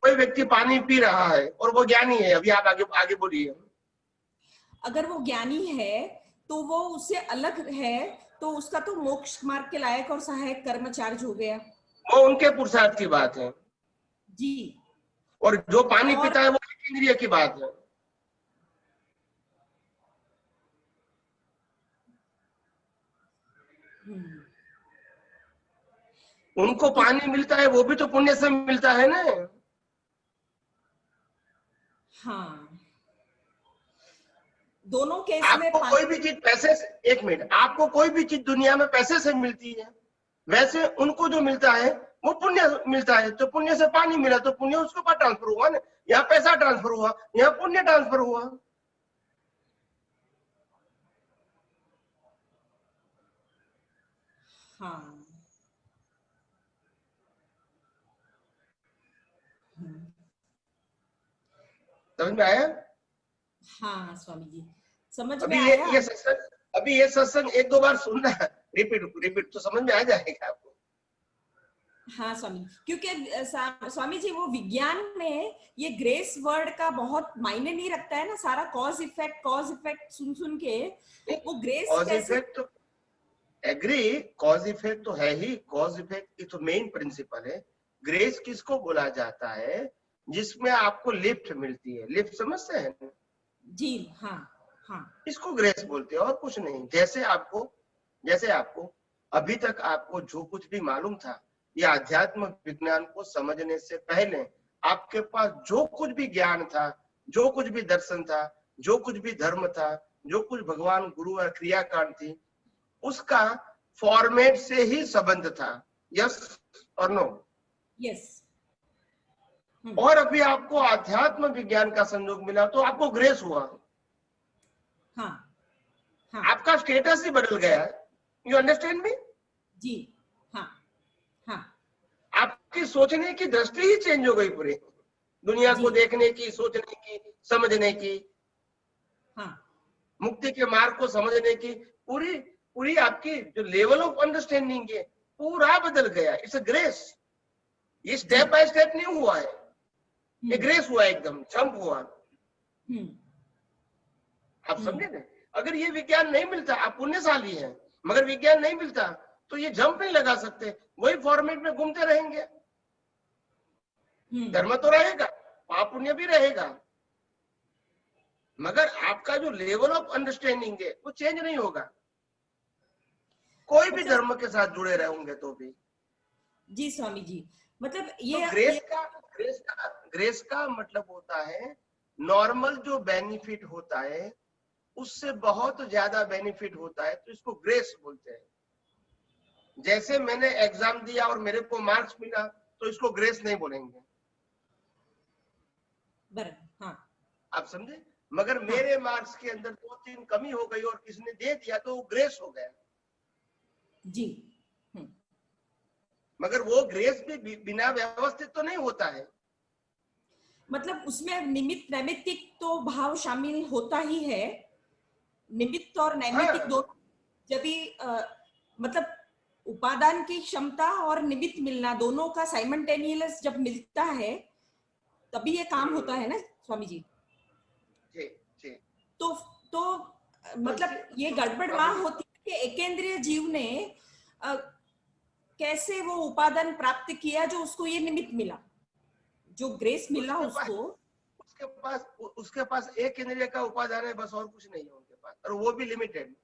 कोई व्यक्ति पानी पी रहा है और वो ज्ञानी है, अभी आप आगे आगे बोलिए। अगर वो ज्ञानी है तो वो उससे अलग है, तो उसका तो मोक्ष मार्ग के लायक और सहायक कर्म चार्ज हो गया। वो उनके पुरुषार्थ की बात है। जी। और जो पानी और पीता है वो इंद्रिय की बात है। उनको पानी मिलता है वो भी तो पुण्य से मिलता है ना। हाँ, दोनों केस में आपको कोई भी चीज पैसे से, एक मिनट, आपको कोई भी चीज दुनिया में पैसे से मिलती है, वैसे उनको जो मिलता है वो पुण्य मिलता है। तो पुण्य से पानी मिला तो पुण्य उसके पास ट्रांसफर हुआ ना, यहाँ पैसा ट्रांसफर हुआ, यहाँ पुण्य ट्रांसफर हुआ। हाँ। समझ में आया? हाँ स्वामी जी, समझ में अभी आया। ये सत्संग एक दो बार सुनना, रिपीट तो समझ में आ जाएगा आपको। हाँ स्वामी, क्योंकि स्वामी जी वो विज्ञान में ये ग्रेस वर्ड का बहुत मायने नहीं रखता है ना, सारा कॉज इफेक्ट सुन सुन के वो ग्रेस कॉज कैसे। इफेक्ट तो एग्री, कॉज इफेक्ट तो है ही, कॉज इफेक्ट की तो मेन प्रिंसिपल है। ग्रेस किसको बोला जाता है? जिसमें आपको लिफ्ट मिलती है। लिफ्ट समझते हैं? जी हाँ हाँ। इसको ग्रेस बोलते हैं और कुछ नहीं। जैसे आपको अभी तक आपको जो कुछ भी मालूम था, ये आध्यात्म विज्ञान को समझने से पहले आपके पास जो कुछ भी ज्ञान था, जो कुछ भी दर्शन था, जो कुछ भी धर्म था, जो कुछ भगवान गुरु और क्रियाकांड थी, उसका फॉर्मेट से ही संबंध था। यस और नो? यस। और अभी आपको आध्यात्म विज्ञान का संयोग मिला तो आपको ग्रेस हुआ। हाँ हाँ। आपका स्टेटस ही बदल गया। You understand me? जी हाँ हाँ। आपकी सोचने की दृष्टि ही चेंज हो गई पूरी, दुनिया को देखने की, सोचने की, समझने की। हाँ। मुक्ति के मार्ग को समझने की पूरी आपकी जो लेवल ऑफ अंडरस्टैंडिंग है पूरा बदल गया। It's a grace. ये स्टेप बाय स्टेप नहीं हुआ है, ये ग्रेस हुआ, एकदम जंप हुआ। आप समझे ना? अगर ये विज्ञान नहीं मिलता, आप पुण्यशाली हैं, मगर विज्ञान नहीं मिलता तो ये जंप नहीं लगा सकते, वही फॉर्मेट में घूमते रहेंगे। धर्म तो रहेगा, पाप पुण्य भी रहेगा, मगर आपका जो लेवल ऑफ अंडरस्टैंडिंग है वो चेंज नहीं होगा, कोई भी धर्म के साथ जुड़े रहेंगे तो भी। जी स्वामी जी, मतलब ये तो ग्रेस का मतलब होता है नॉर्मल जो बेनिफिट होता है उससे बहुत ज्यादा बेनिफिट होता है, तो इसको ग्रेस बोलते हैं। जैसे मैंने एग्जाम दिया और मेरे को मार्क्स मिला तो इसको ग्रेस नहीं बोलेंगे। हाँ। आप समझे? मगर मेरे मार्क्स के अंदर 2-3 कमी हो गई और किसने दे दिया तो वो ग्रेस हो गया। जी। मगर वो ग्रेस भी बिना व्यवस्थित तो नहीं होता है। मतलब उसमें निमित्त नैमित्तिक तो भाव शामिल होता ही है, निमित्त और नैमित्तिक दोनों जब भी मतलब उपादान की क्षमता और निमित्त मिलना दोनों का साइमल्टेनियस जब मिलता है तभी ये काम होता है ना स्वामी जी। तो मतलब ये गड़बड़ वहां होती है कि एकेंद्रीय जीव ने कैसे वो उपादान प्राप्त किया जो उसको ये निमित्त मिला, जो ग्रेस मिला उसके पास एक इंद्रिय का उपादान है, बस और कुछ नहीं है उनके पास, और वो भी लिमिटेड।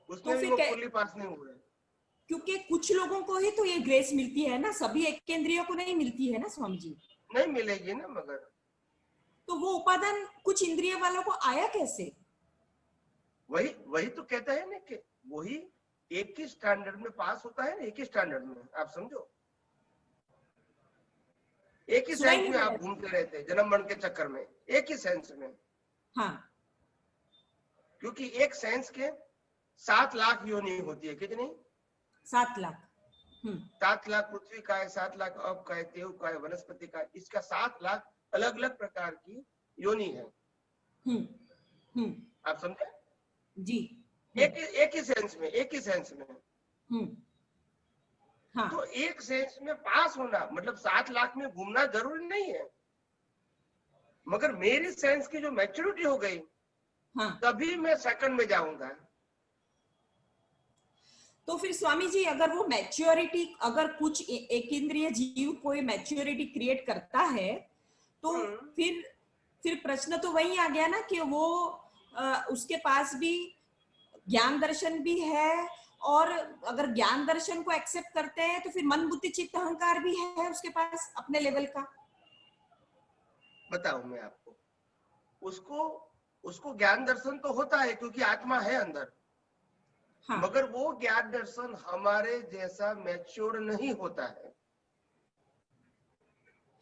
उसमें तो भी वो फुल्ली पास नहीं हुए। क्योंकि कुछ लोगों को ही तो ये ग्रेस मिलती है ना, सभी एकेंद्रियों को नहीं मिलती है ना स्वामी जी। नहीं मिलेगी ना, मगर तो वो उपादान कुछ इंद्रिय वालों को आया कैसे? वही तो कहता है ना कि वही एक ही स्टैंडर्ड में पास होता है ना, एक ही स्टैंडर्ड में। आप समझो, एक ही सेंस में आप घूमते रहते हैं जन्म मरण के चक्कर में, एक ही सेंस में। हाँ। क्योंकि एक सेंस के 7 लाख योनि होती है। कितनी? 7 लाख। 7 लाख पृथ्वी का है, 7 लाख अब का है, देव का है, वनस्पति का है। इसका 7 लाख अलग अलग प्रकार की योनि है। आप समझे? जी। एक ही सेंस में, एक ही सेंस में। हाँ तो एक सेंस में पास होना मतलब 7 लाख में घूमना जरूरी नहीं है, मगर मेरी सेंस की जो मैच्योरिटी हो गई हाँ। तभी मैं सेकंड में जाऊंगा। तो फिर स्वामी जी अगर वो मैच्योरिटी, अगर कुछ एक इंद्रिय जीव कोई मैच्योरिटी क्रिएट करता है तो हम्म। फिर प्रश्न तो वही आ गया ना कि वो उसके पास भी ज्ञान दर्शन भी है, और अगर ज्ञान दर्शन को एक्सेप्ट करते हैं तो फिर मन बुद्धि चित्त अहंकार भी है उसके पास अपने लेवल का। बताऊं मैं आपको, उसको उसको ज्ञान दर्शन तो होता है क्योंकि आत्मा है अंदर, हाँ मगर वो ज्ञान दर्शन हमारे जैसा मैच्योर नहीं होता है,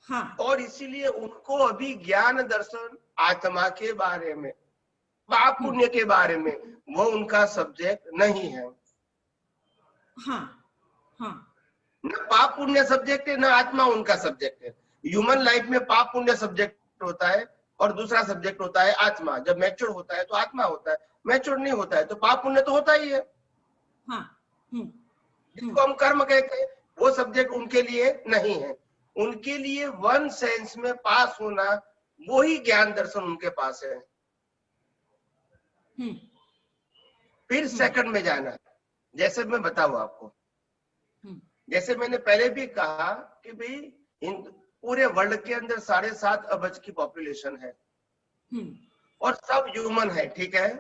हाँ और इसीलिए उनको अभी ज्ञान दर्शन आत्मा के बारे में, पाप पुण्य के बारे में वो उनका सब्जेक्ट नहीं है। हाँ हाँ न पाप पुण्य सब्जेक्ट है, न आत्मा उनका सब्जेक्ट है। ह्यूमन लाइफ में पाप पुण्य सब्जेक्ट होता है और दूसरा सब्जेक्ट होता है आत्मा। जब मैच्योर होता है तो आत्मा होता है, मैच्योर नहीं होता है तो पाप पुण्य तो होता ही है, हाँ जिसको हम कर्म कहते हैं। वो सब्जेक्ट उनके लिए नहीं है। उनके लिए वन सेंस में पास होना वो ही ज्ञान दर्शन उनके पास है। फिर सेकंड में जाना, जैसे मैं बताऊं आपको, जैसे मैंने पहले भी कहा कि भाई पूरे वर्ल्ड के अंदर 7.5 अरब की पॉपुलेशन है और सब ह्यूमन है, ठीक है,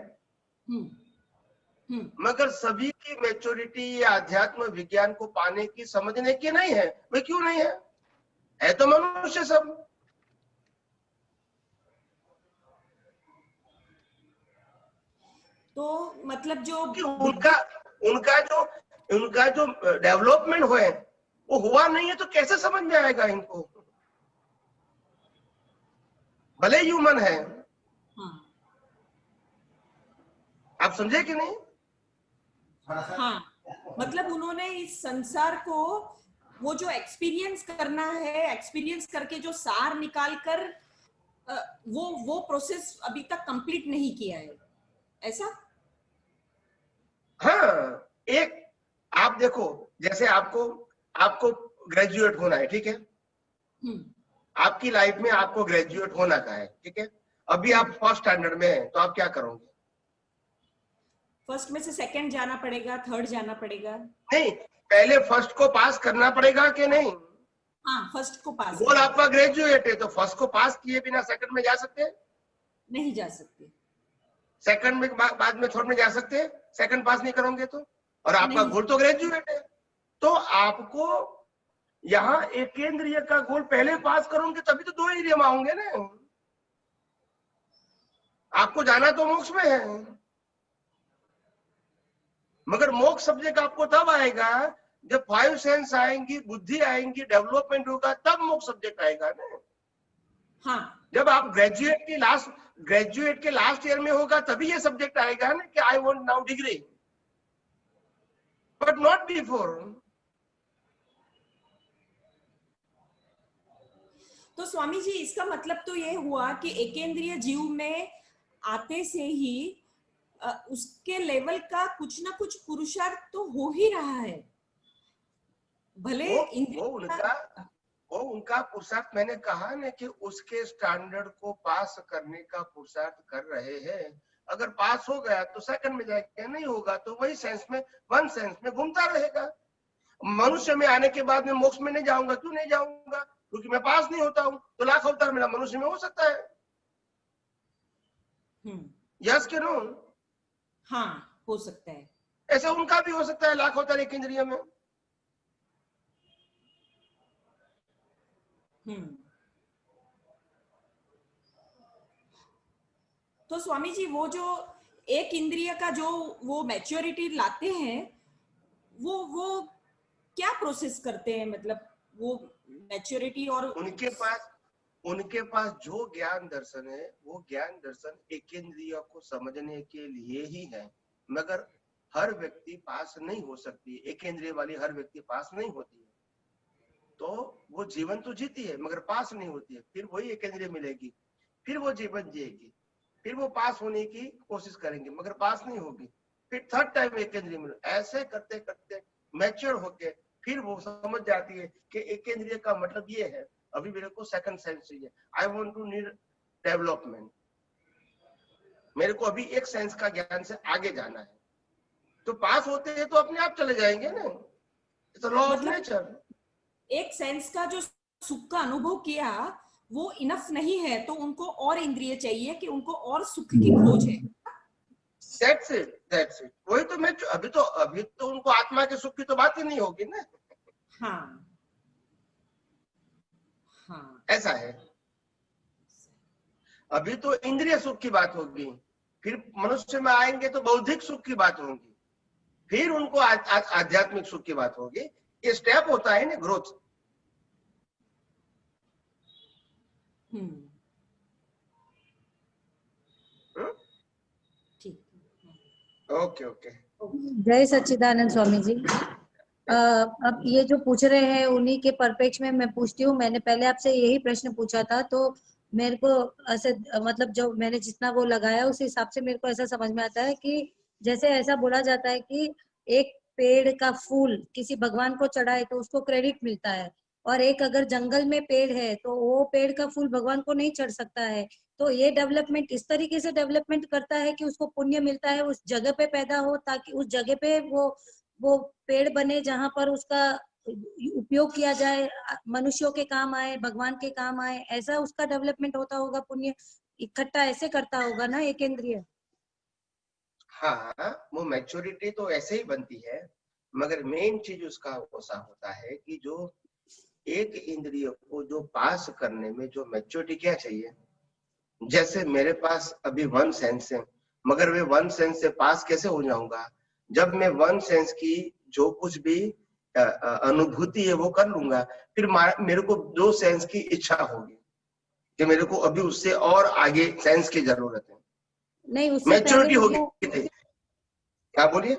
मगर सभी की मैच्योरिटी आध्यात्म विज्ञान को पाने की, समझने की नहीं है। वे क्यों नहीं है तो मनुष्य सब। तो मतलब जो क्योंकि बुद्धि, उनका जो डेवलपमेंट हुए वो हुआ नहीं है, तो कैसे समझ में आएगा इनको, भले ह्यूमन है। हाँ आप समझे कि नहीं? हाँ, मतलब उन्होंने इस संसार को वो जो एक्सपीरियंस करना है, एक्सपीरियंस करके जो सार निकाल कर वो प्रोसेस अभी तक कंप्लीट नहीं किया है, ऐसा। हाँ, एक आप देखो, जैसे आपको आपको ग्रेजुएट होना है, ठीक है, आपकी लाइफ में आपको ग्रेजुएट होना का है, ठीक है। अभी आप फर्स्ट स्टैंडर्ड में हैं तो आप क्या करोगे? फर्स्ट में से सेकंड जाना पड़ेगा, थर्ड जाना पड़ेगा। नहीं, पहले फर्स्ट को पास करना पड़ेगा कि नहीं? हाँ, फर्स्ट को पास गोल करना आपका पड़ेगा। ग्रेजुएट है तो फर्स्ट को पास किए बिना सेकंड में जा सकते हैं? नहीं जा सकते। सेकंड में बाद में थर्ड में जा सकते हैं, सेकंड पास नहीं करोगे तो। और आपका नहीं। गोल तो ग्रेजुएट है, तो आपको यहाँ एक केंद्रीय का गोल पहले पास करोगे तभी तो 2 एरिया में आओगे ना। आपको जाना तो मोक्ष में है, मगर मोक्ष सब्जेक्ट आपको तब आएगा जब 5 सेंस आएंगी, बुद्धि आएंगी, डेवलपमेंट होगा, तब मोक्ष सब्जेक्ट आएगा ना। हाँ जब आप ग्रेजुएट के लास्ट ईयर में होगा तभी ये सब्जेक्ट आएगा ना कि I want now degree, but not before. तो स्वामी जी इसका मतलब तो ये हुआ कि एकेंद्रीय जीव में आते से ही उसके लेवल का कुछ ना कुछ पुरुषार्थ तो हो ही रहा है, भले वो इंद्रिय। वो उनका पुरुषार्थ, मैंने कहा ना कि उसके स्टैंडर्ड को पास करने का पुरुषार्थ कर रहे हैं। अगर पास हो गया तो सेकंड में जाएगा, नहीं होगा तो वही सेंस में, वन सेंस में घूमता रहेगा। मनुष्य में आने के बाद में मोक्ष में नहीं जाऊंगा, क्यों नहीं जाऊंगा? क्योंकि मैं पास नहीं होता हूँ, तो लाख अवतार मेरा मनुष्य में हो सकता है। यस के नो? हाँ, हो सकता है। ऐसा उनका भी हो सकता है, लाख अवतार एक इंद्रिय में। तो स्वामी जी वो जो एक इंद्रिय का जो वो मैच्योरिटी लाते हैं, वो क्या प्रोसेस करते हैं, मतलब वो मैच्योरिटी और उनके पास जो ज्ञान दर्शन है वो ज्ञान दर्शन एक इंद्रिय को समझने के लिए ही है, मगर हर व्यक्ति पास नहीं हो सकती, एक इंद्रिय वाली हर व्यक्ति पास नहीं होती है। तो वो जीवन तो जीती है मगर पास नहीं होती है, फिर वही एक इंद्रिय मिलेगी, फिर वो जीवन जिएगी, फिर वो पास होने की कोशिश करेंगे मगर पास नहीं होगी, फिर थर्ड टाइम एक इंद्रिय मिले, ऐसे करते करते मैच्योर होके फिर वो समझ जाती है कि एक इंद्रिय का मतलब ये है, अभी मेरे को सेकंड सेंस चाहिए, I want to need development, मेरे को अभी एक सेंस का ज्ञान से आगे जाना है, तो पास होते हैं तो अपने आप चले जाएंगे ना, इट्स लॉ ऑफ मतलब नेचर। एक सेंस का जो सुख का अनुभव किया वो इनफ नहीं है, तो उनको और इंद्रिय चाहिए कि उनको और सुख की खोज है। दैट्स इट, वही तो मैं अभी तो उनको आत्मा के सुख की तो बात ही नहीं होगी ना। हाँ हाँ, ऐसा है, अभी तो इंद्रिय सुख की बात होगी, फिर मनुष्य में आएंगे तो बौद्धिक सुख की बात होगी, फिर उनको आध्यात्मिक सुख की बात होगी। ये स्टेप होता है ना ग्रोथ। ठीक। Okay okay. जय सच्चिदानंद स्वामी जी। अब ये जो पूछ रहे हैं उन्हीं के परिप्रेक्ष्य में मैं पूछती हूँ। मैंने पहले आपसे यही प्रश्न पूछा था, तो मेरे को ऐसे मतलब जो मैंने जितना वो लगाया उस हिसाब से मेरे को ऐसा समझ में आता है कि जैसे ऐसा बोला जाता है कि एक पेड़ का फूल किसी भगवान को चढ़ाए तो उसको क्रेडिट मिलता है, और एक अगर जंगल में पेड़ है तो वो पेड़ का फूल भगवान को नहीं चढ़ सकता है। तो ये डेवलपमेंट इस तरीके से डेवलपमेंट करता है कि उसको पुण्य मिलता है, उस जगह पे पैदा हो ताकि उस जगह पे वो पेड़ बने जहां पर उसका उपयोग किया जाए, मनुष्यों के काम आए, भगवान के काम आए, ऐसा उसका डेवलपमेंट होता होगा, पुण्य इकट्ठा ऐसे करता होगा ना एक इंद्रिय। हाँ, वो मैच्योरिटी तो ऐसे ही बनती है, मगर मेन चीज उसका ऐसा होता है कि जो एक इंद्रिय को जो पास करने में जो मैच्योरिटी क्या चाहिए, जैसे मेरे पास अभी वन सेंस है, मगर मैं वन सेंस से पास कैसे हो जाऊंगा, जब मैं वन सेंस की जो कुछ भी अनुभूति है वो कर लूंगा, फिर मेरे को दो सेंस की इच्छा होगी कि मेरे को अभी उससे और आगे सेंस की जरूरत है, नहीं, उससे मैच्योरिटी पहले होगी थी। क्या बोलिए?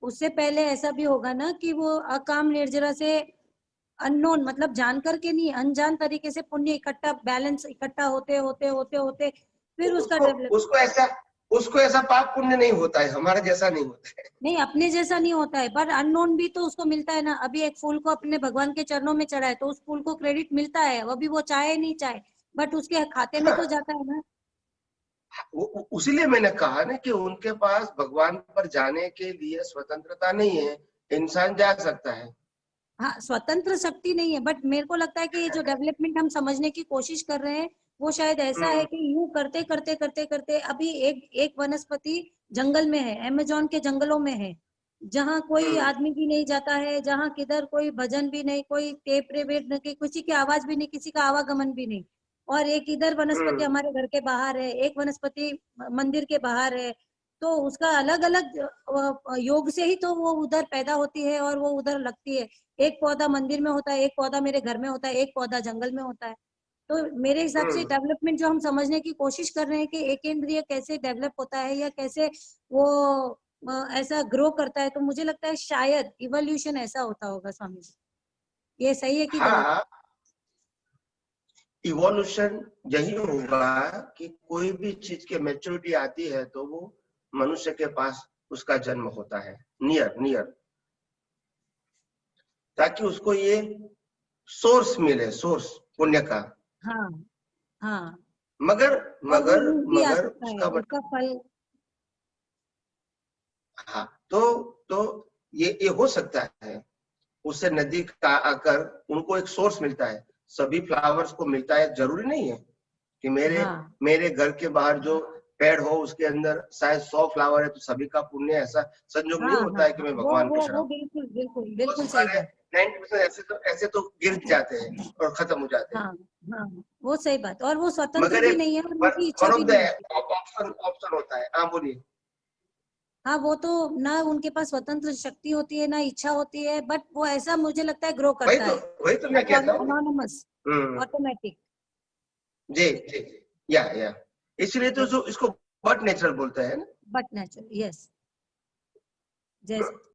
उससे पहले ऐसा भी होगा ना कि वो अकाम निर्जरा से अननोन मतलब जान करके नहीं, अनजान तरीके से पुण्य इकट्ठा बैलेंस इकट्ठा होते होते होते होते फिर उसका डेवलप। उसको ऐसा पाप पुण्य नहीं होता है, हमारा जैसा नहीं होता है। नहीं, अपने जैसा नहीं होता है, पर अननोन भी तो उसको मिलता है ना। अभी एक फूल को अपने भगवान के चरणों में चढ़ाए तो उस फूल को क्रेडिट मिलता है, अभी वो चाहे नहीं चाहे, बट उसके खाते में तो जाता है ना। उसीलिए मैंने कहा ना कि उनके पास भगवान पर जाने के लिए स्वतंत्रता नहीं है, इंसान जा सकता है। हाँ, स्वतंत्र शक्ति नहीं है, बट मेरे को लगता है कि ये जो डेवलपमेंट हम समझने की कोशिश कर रहे हैं वो शायद ऐसा है कि यूं करते करते करते करते अभी एक एक वनस्पति जंगल में है, अमेजोन के जंगलों में है, जहाँ कोई आदमी भी नहीं जाता है, जहाँ किधर कोई भजन भी नहीं, कोई टेप रेवेट नहीं, किसी की आवाज भी नहीं, किसी का आवागमन भी नहीं, और एक इधर वनस्पति हमारे घर के बाहर है, एक वनस्पति मंदिर के बाहर है। तो उसका अलग अलग योग से ही तो वो उधर पैदा होती है और वो उधर लगती है। एक पौधा मंदिर में होता है, एक पौधा मेरे घर में होता है, एक पौधा जंगल में होता है। तो मेरे हिसाब से डेवलपमेंट जो हम समझने की कोशिश कर रहे हैं कि एक इंद्रिय कैसे डेवलप होता है या कैसे वो ऐसा ग्रो करता है, तो मुझे लगता है शायद इवोल्यूशन ऐसा होता होगा स्वामी जी। ये सही है कि गलत? हाँ, इवोल्यूशन यही होगा कि कोई भी चीज की मैच्योरिटी आती है तो वो मनुष्य के पास उसका जन्म होता है नियर नियर, ताकि उसको ये सोर्स मिले, सोर्स पुण्य का। हाँ हाँ, मगर और वो मगर भी आ मगर सकता है उसका उसका फल। हाँ, तो ये हो सकता है, उससे नदी का आकर उनको एक सोर्स मिलता है, सभी फ्लावर्स को मिलता है जरूरी नहीं है कि हाँ मेरे घर के बाहर जो पेड़ हो उसके अंदर शायद 100 फ्लावर है तो सभी का पुण्य, ऐसा संजोग हाँ नहीं हाँ होता है कि हाँ, मैं भगवान को वो चढ़ाऊं। बिल्कुल बिल्कुल बहुत बिल्कुल सही सारे बात। 90% ऐसे तो गिर जाते हैं और खत्म हो जाते हैं। हाँ हाँ, वो सही बात, और वो स्वतंत्र मगर भी एक नहीं है और उनकी इच्छा वन भी ऑफ द नहीं होती। ऑप्शन होता है। हाँ बोलिए। हाँ, वो तो ना उनके पास स्वतंत्र शक्ति होती है ना इच्छा होती है, बट वो ऐसा मुझे लगता है ग्रो वही करता तो है वही तो मैं कहता हूँ। अनोनिमस, हम्म, ऑटोमेटिक। जी जी जी, या इसलिए तो इसको बट नेचुरल बोलते हैं ना। But natural, yes. जय सच्चिदानंद।